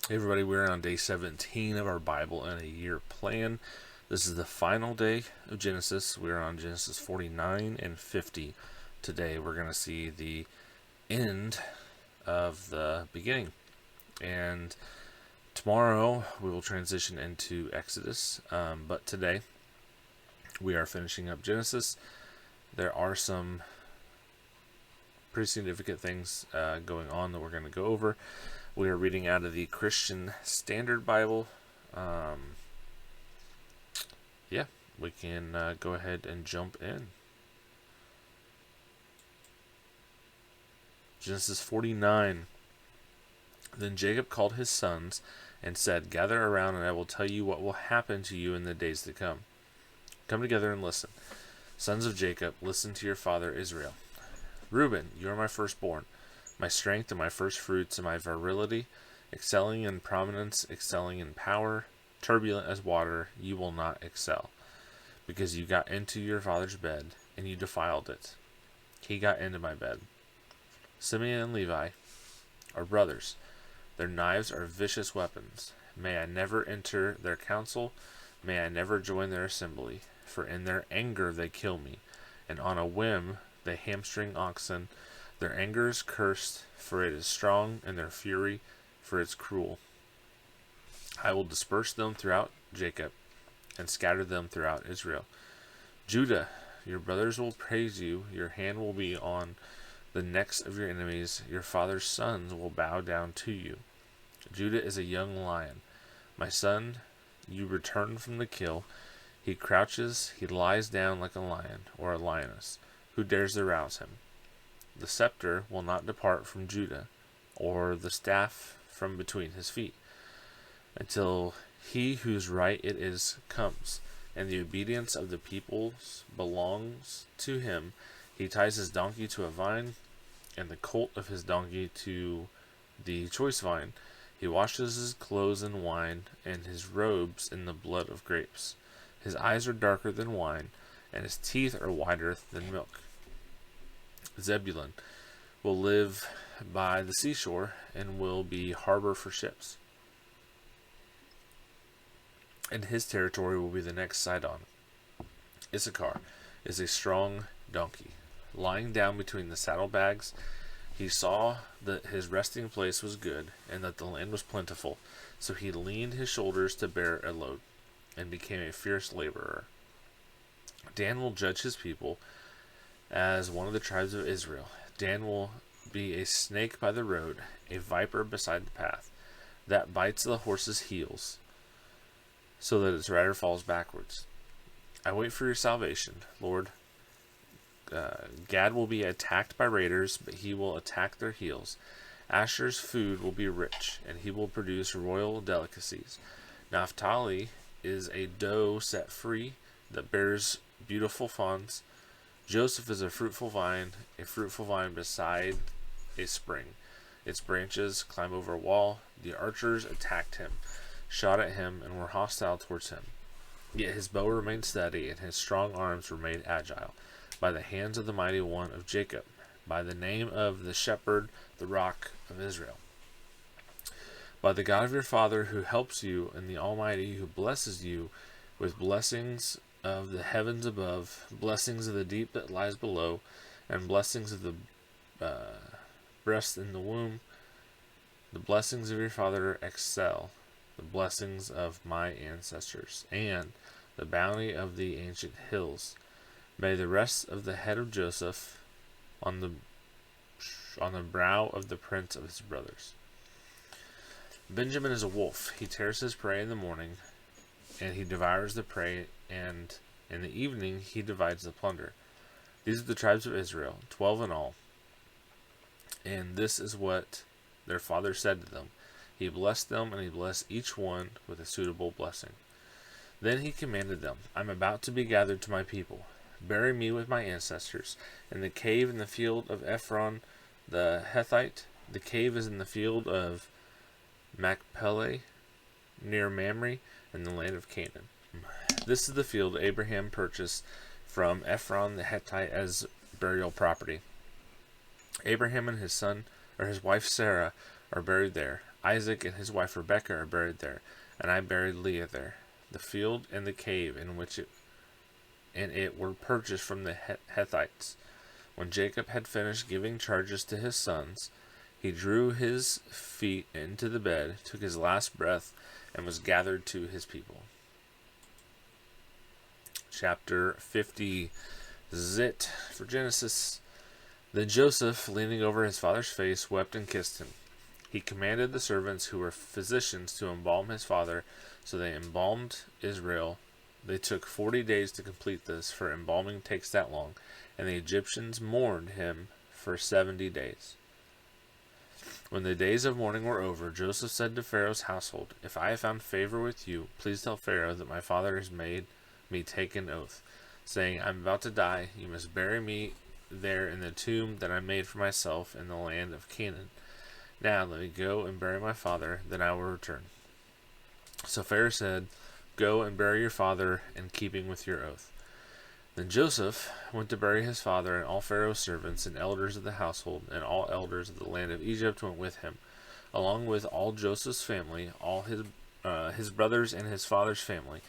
Hey everybody, we're on day 17 of our Bible in a Year plan. This is the final day of Genesis. We're on Genesis 49 and 50. Today we're going to see the end of the beginning. And tomorrow we will transition into Exodus. But today we are finishing up Genesis. There are some pretty significant things going on that we're going to go over. We are reading out of the Christian Standard Bible. We can go ahead and jump in. Genesis 49. Then Jacob called his sons and said, "Gather around, and I will tell you what will happen to you in the days to come. Come together and listen. Sons of Jacob, listen to your father Israel. Reuben, you are my firstborn, my strength and my first fruits and my virility, excelling in prominence, excelling in power, turbulent as water, you will not excel, because you got into your father's bed, and you defiled it. He got into my bed. Simeon and Levi are brothers. Their knives are vicious weapons. May I never enter their council, may I never join their assembly, for in their anger they kill me, and on a whim they hamstring oxen. Their anger is cursed, for it is strong, and their fury, for it is cruel. I will disperse them throughout Jacob, and scatter them throughout Israel. Judah, your brothers will praise you, your hand will be on the necks of your enemies, your father's sons will bow down to you. Judah is a young lion. My son, you return from the kill. He crouches, he lies down like a lion, or a lioness. Who dares arouse him? The scepter will not depart from Judah, or the staff from between his feet, until he whose right it is comes, and the obedience of the peoples belongs to him. He ties his donkey to a vine, and the colt of his donkey to the choice vine. He washes his clothes in wine, and his robes in the blood of grapes. His eyes are darker than wine, and his teeth are whiter than milk. Zebulun will live by the seashore, and will be harbor for ships. And his territory will be the next Sidon. Issachar is a strong donkey. Lying down between the saddlebags, he saw that his resting place was good, and that the land was plentiful. So he leaned his shoulders to bear a load, and became a fierce laborer. Dan will judge his people as one of the tribes of Israel. Dan will be a snake by the road, a viper beside the path, that bites the horse's heels, so that its rider falls backwards. I wait for your salvation, Lord. Gad will be attacked by raiders, but he will attack their heels. Asher's food will be rich, and he will produce royal delicacies. Naphtali is a doe set free that bears beautiful fawns. Joseph is a fruitful vine beside a spring. Its branches climb over a wall. The archers attacked him, shot at him, and were hostile towards him. Yet his bow remained steady, and his strong arms were made agile, by the hands of the mighty one of Jacob, by the name of the shepherd, the rock of Israel. By the God of your father who helps you, and the Almighty who blesses you with blessings of the heavens above, blessings of the deep that lies below, and blessings of the breast in the womb. The blessings of your father excel the blessings of my ancestors, and the bounty of the ancient hills. May the rest of the head of Joseph on the brow of the prince of his brothers. Benjamin is a wolf. He tears his prey in the morning, and he devours the prey, and in the evening he divides the plunder. These are the tribes of Israel, 12 in all. And this is what their father said to them. He blessed them, and he blessed each one with a suitable blessing. Then he commanded them, I am about to be gathered to my people. Bury me with my ancestors in the cave in the field of Ephron the Hethite. The cave is in the field of Machpelah, near Mamre, in the land of Canaan. This is the field Abraham purchased from Ephron the Hittite as burial property. Abraham and his wife Sarah are buried there. Isaac and his wife Rebekah are buried there, and I buried Leah there. The field and the cave in it were purchased from the Hethites. When Jacob had finished giving charges to his sons, he drew his feet into the bed, took his last breath, and was gathered to his people. Chapter 50. Zit for Genesis. Then Joseph, leaning over his father's face, wept and kissed him. He commanded the servants who were physicians to embalm his father, so they embalmed Israel. They took 40 days to complete this, for embalming takes that long, and the Egyptians mourned him for 70 days. When the days of mourning were over, Joseph said to Pharaoh's household, "If I have found favor with you, please tell Pharaoh that my father has made me take an oath, saying, 'I'm about to die. You must bury me there in the tomb that I made for myself in the land of Canaan. Now let me go and bury my father, then I will return.' So Pharaoh said, 'Go and bury your father in keeping with your oath.' Then Joseph went to bury his father, and all Pharaoh's servants and elders of the household and all elders of the land of Egypt went with him, along with all Joseph's family, all his brothers and his father's family.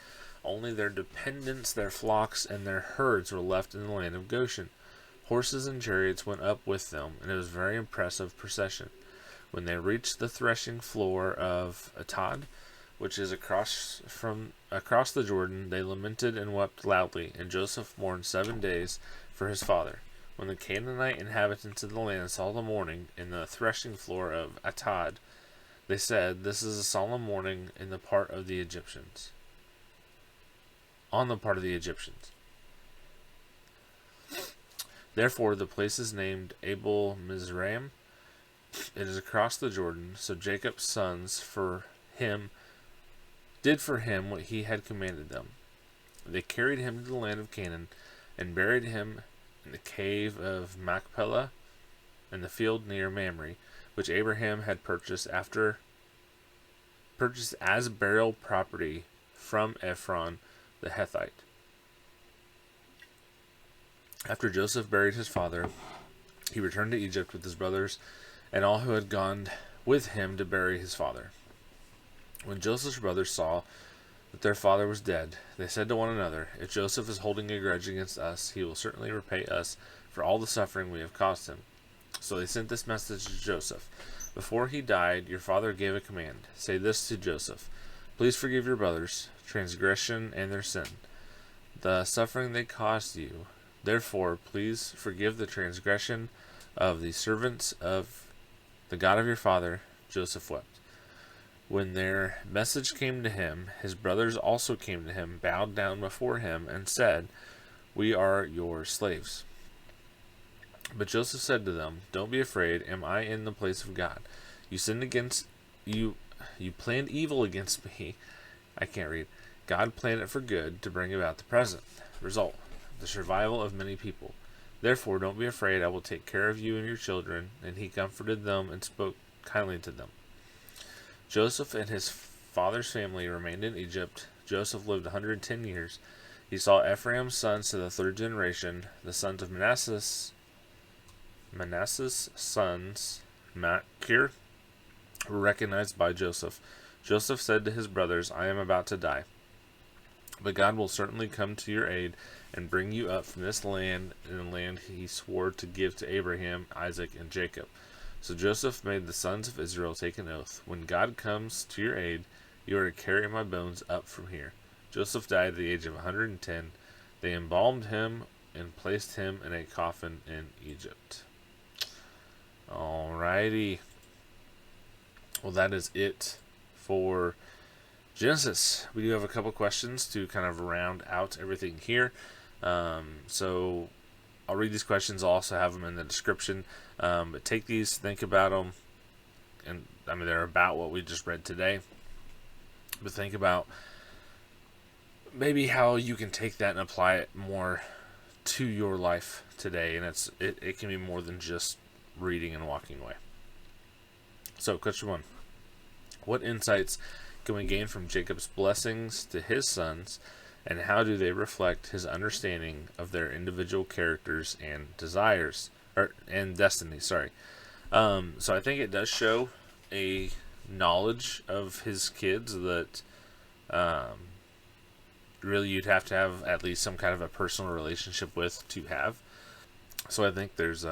Only their dependents, their flocks, and their herds were left in the land of Goshen. Horses and chariots went up with them, and it was a very impressive procession. When they reached the threshing floor of Atad, which is across the Jordan, they lamented and wept loudly, and Joseph mourned 7 days for his father. When the Canaanite inhabitants of the land saw the mourning in the threshing floor of Atad, they said, 'This is a solemn mourning on the part of the Egyptians.' Therefore the place is named Abel Mizraim. It is across the Jordan. So Jacob's sons did for him what he had commanded them. They carried him to the land of Canaan and buried him in the cave of Machpelah in the field near Mamre, which Abraham had purchased as burial property from Ephron the Hethite. After Joseph buried his father, he returned to Egypt with his brothers and all who had gone with him to bury his father. When Joseph's brothers saw that their father was dead, they said to one another, 'If Joseph is holding a grudge against us, he will certainly repay us for all the suffering we have caused him.' So they sent this message to Joseph. 'Before he died, your father gave a command. Say this to Joseph: Please forgive your brothers' transgression and their sin, the suffering they caused you. Therefore, please forgive the transgression of the servants of the God of your father.' Joseph wept. When their message came to him, his brothers also came to him, bowed down before him, and said, 'We are your slaves.' But Joseph said to them, 'Don't be afraid. Am I in the place of God? You sinned against you. You planned evil against me. I can't read. God planned it for good to bring about the present result, the survival of many people. Therefore, don't be afraid. I will take care of you and your children.' And he comforted them and spoke kindly to them. Joseph and his father's family remained in Egypt. Joseph lived 110 years. He saw Ephraim's sons to the third generation. The sons of Manasseh's sons, Machir, were recognized by Joseph. Joseph said to his brothers, 'I am about to die, but God will certainly come to your aid and bring you up from this land in the land he swore to give to Abraham, Isaac, and Jacob.' So Joseph made the sons of Israel take an oath. 'When God comes to your aid, you are to carry my bones up from here.' Joseph died at the age of 110. They embalmed him and placed him in a coffin in Egypt." Alrighty. Well, that is it for Genesis. We do have a couple questions to kind of round out everything here. So I'll read these questions. I'll also have them in the description. But take these, think about them. And I mean, they're about what we just read today. But think about maybe how you can take that and apply it more to your life today. And it can be more than just reading and walking away. So, question 1. What insights can we gain from Jacob's blessings to his sons, and how do they reflect his understanding of their individual characters and desires, and destiny? So I think it does show a knowledge of his kids that really you'd have to have at least some kind of a personal relationship with to have. So I think there's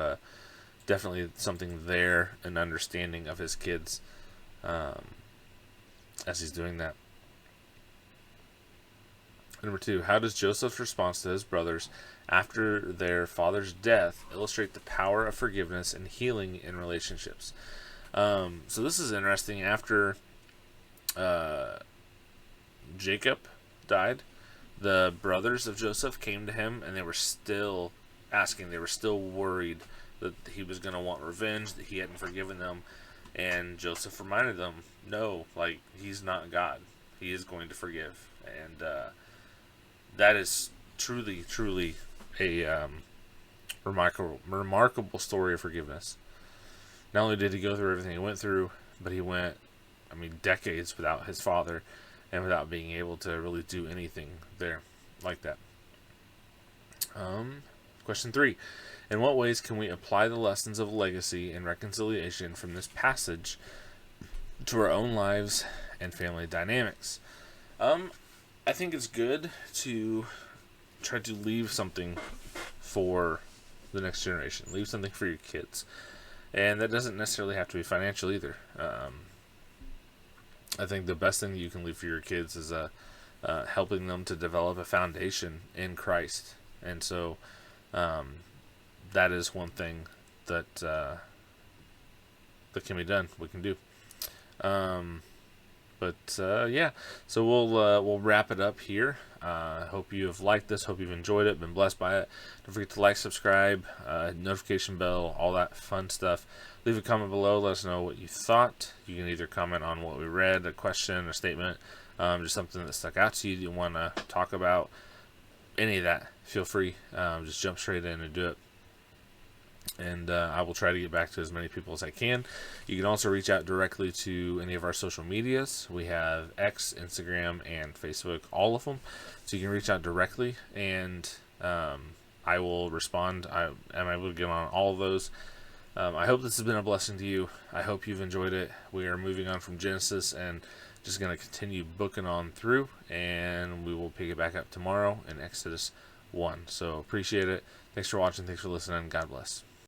definitely something there, an understanding of his kids as he's doing that. Number 2, how does Joseph's response to his brothers after their father's death illustrate the power of forgiveness and healing in relationships? So this is interesting. After Jacob died, the brothers of Joseph came to him, and they were still asking. They were still worried that he was going to want revenge, that he hadn't forgiven them. And Joseph reminded them, no, like, he's not God. He is going to forgive. And that is truly a remarkable story of forgiveness. Not only did he go through everything he went through, but he went, decades without his father and without being able to really do anything there like that. Question 3. In what ways can we apply the lessons of legacy and reconciliation from this passage to our own lives and family dynamics? I think it's good to try to leave something for the next generation. Leave something for your kids. And that doesn't necessarily have to be financial either. I think the best thing you can leave for your kids is helping them to develop a foundation in Christ. And so that is one thing that that can be done. We can do. Yeah, so we'll wrap it up here. Hope you have liked this. Hope you've enjoyed it, been blessed by it. Don't forget to like, subscribe, notification bell, all that fun stuff. Leave a comment below. Let us know what you thought. You can either comment on what we read, a question, a statement, just something that stuck out to you want to talk about. Any of that, feel free. Just jump straight in and do it. And I will try to get back to as many people as I can. You can also reach out directly to any of our social medias. We have X, Instagram, and Facebook, all of them. So you can reach out directly, and I will respond. I am able to get on all of those. I hope this has been a blessing to you. I hope you've enjoyed it. We are moving on from Genesis and just going to continue booking on through, and we will pick it back up tomorrow in Exodus 1. So appreciate it. Thanks for watching. Thanks for listening. God bless.